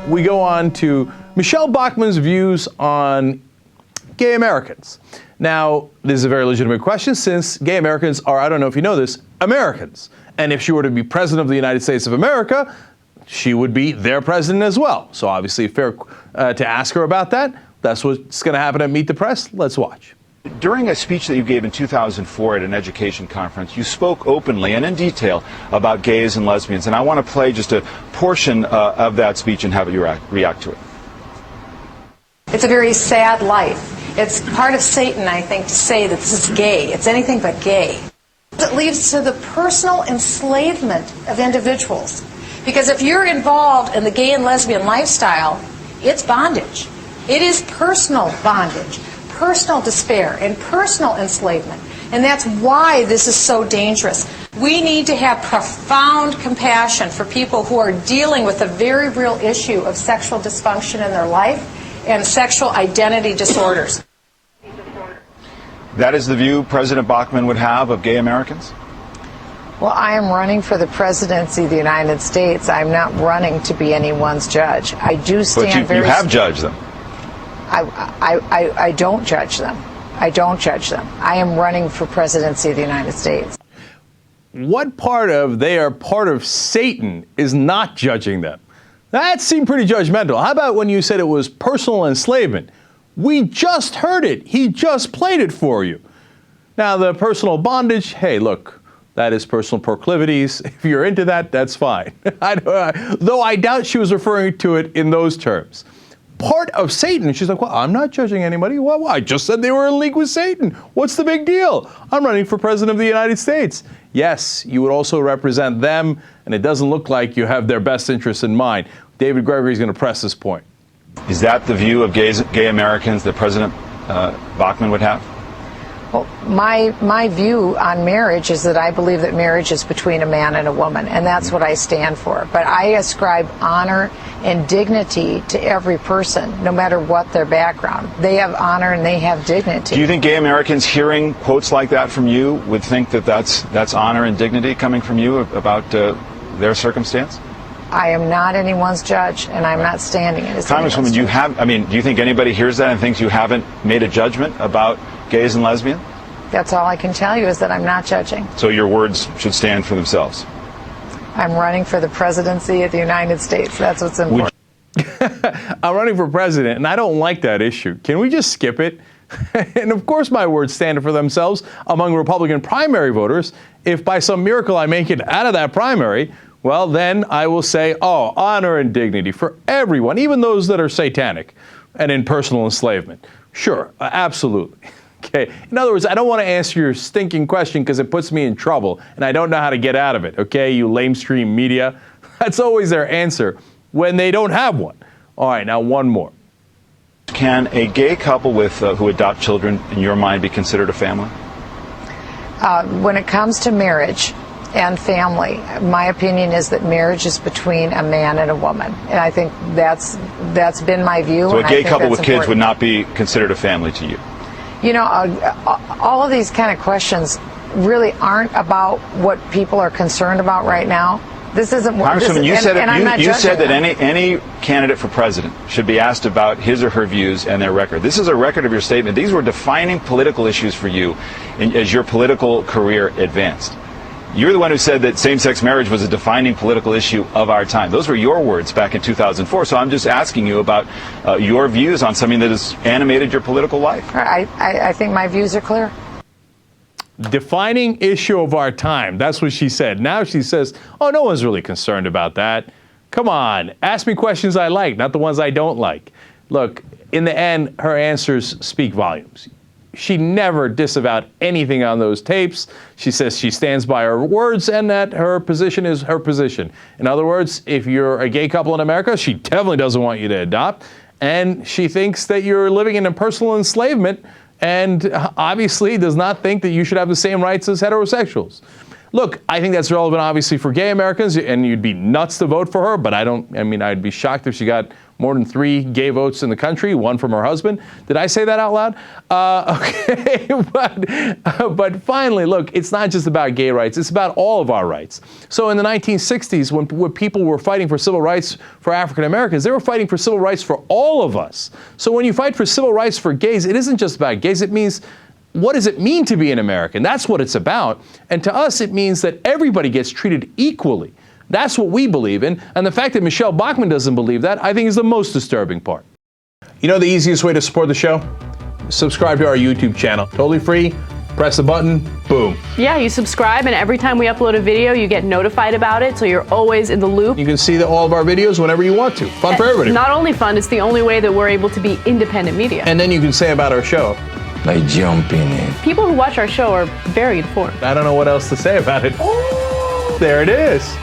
we go on to Michele Bachmann's views on gay Americans. Now, this is a very legitimate question since gay Americans are, I don't know if you know this, Americans. And if she were to be president of the United States of America, she would be their president as well. So obviously fair to ask her about that. That's what's going to happen at Meet the Press. Let's watch. During a speech that you gave in 2004 at an education conference, you spoke openly and in detail about gays and lesbians. And I want to play just a portion of that speech and have you react to it. It's a very sad life. It's part of Satan, I think, to say that this is gay. It's anything but gay. It leads to the personal enslavement of individuals. Because if you're involved in the gay and lesbian lifestyle, it's bondage. It is personal bondage, personal despair, and personal enslavement. And that's why this is so dangerous. We need to have profound compassion for people who are dealing with a very real issue of sexual dysfunction in their life and sexual identity disorders. That is the view President Bachmann would have of gay Americans? Well, I am running for the presidency of the United States. I'm not running to be anyone's judge. I do stand But you have judged them. I don't judge them. I don't judge them. I am running for presidency of the United States. What part of they are part of Satan is not judging them? That seemed pretty judgmental. How about when you said it was personal enslavement? We just heard it. He just played it for you. Now, the personal bondage, hey, look, that is personal proclivities. If you're into that, that's fine. Though I doubt she was referring to it in those terms. Part of Satan. She's like, well, I'm not judging anybody. Well, I just said they were in league with Satan. What's the big deal? I'm running for president of the United States. Yes, you would also represent them, and it doesn't look like you have their best interests in mind. David Gregory is going to press this point. Is that the view of gay Americans that President Bachmann would have? Well, my view on marriage is that I believe that marriage is between a man and a woman, and that's what I stand for. But I ascribe honor and dignity to every person, no matter what their background. They have honor and they have dignity. Do you think gay Americans hearing quotes like that from you would think that that's honor and dignity coming from you about their circumstance? I am not anyone's judge, and I'm not standing in his Congresswoman, do you think anybody hears that and thinks you haven't made a judgment about gays and lesbians? That's all I can tell you is that I'm not judging. So your words should stand for themselves. I'm running for the presidency of the United States. That's what's important. I'm running for president, and I don't like that issue. Can we just skip it? And of course my words stand for themselves among Republican primary voters. If by some miracle I make it out of that primary, well, then I will say, oh, honor and dignity for everyone, even those that are satanic and in personal enslavement. Sure, absolutely. Okay. In other words, I don't want to answer your stinking question because it puts me in trouble and I don't know how to get out of it. Okay, you lamestream media. That's always their answer when they don't have one. All right, now one more. Can a gay couple with who adopt children, in your mind, be considered a family? When it comes to marriage and family, my opinion is that marriage is between a man and a woman, and I think that's been my view. So a gay couple with kids would not be considered a family to you? You know, all of these kind of questions really aren't about what people are concerned about right now. This isn't what. Congresswoman, you said that them. any candidate for president should be asked about his or her views and their record. This is a record of your statement. These were defining political issues for you as your political career advanced. You're the one who said that same-sex marriage was a defining political issue of our time. Those were your words back in 2004. So I'm just asking you about your views on something that has animated your political life. I think my views are clear. Defining issue of our time. That's what she said. Now she says, oh, no one's really concerned about that. Come on, ask me questions I like, not the ones I don't like. Look, in the end, her answers speak volumes. She never disavowed anything on those tapes. She says she stands by her words and that her position is her position. In other words, if you're a gay couple in America, she definitely doesn't want you to adopt. And she thinks that you're living in a personal enslavement and obviously does not think that you should have the same rights as heterosexuals. look, I think that's relevant, obviously, for gay Americans, and you'd be nuts to vote for her, but I'd be shocked if she got more than 3 gay votes in the country, 1 from her husband. Did I say that out loud? Okay, but finally, look, it's not just about gay rights, it's about all of our rights. So in the 1960s, when people were fighting for civil rights for African Americans, they were fighting for civil rights for all of us. So when you fight for civil rights for gays, it isn't just about gays, it means, what does it mean to be an American? That's what it's about. And to us, it means that everybody gets treated equally. That's what we believe in. And the fact that Michele Bachmann doesn't believe that, I think, is the most disturbing part. You know the easiest way to support the show? Subscribe to our YouTube channel. Totally free. Press the button. Boom. Yeah, you subscribe, and every time we upload a video, you get notified about it, so you're always in the loop. You can see all of our videos whenever you want to. Fun for everybody. Not only fun, it's the only way that we're able to be independent media. And then you can say about our show, by jumping in. People who watch our show are very informed. I don't know what else to say about it. Oh, there it is.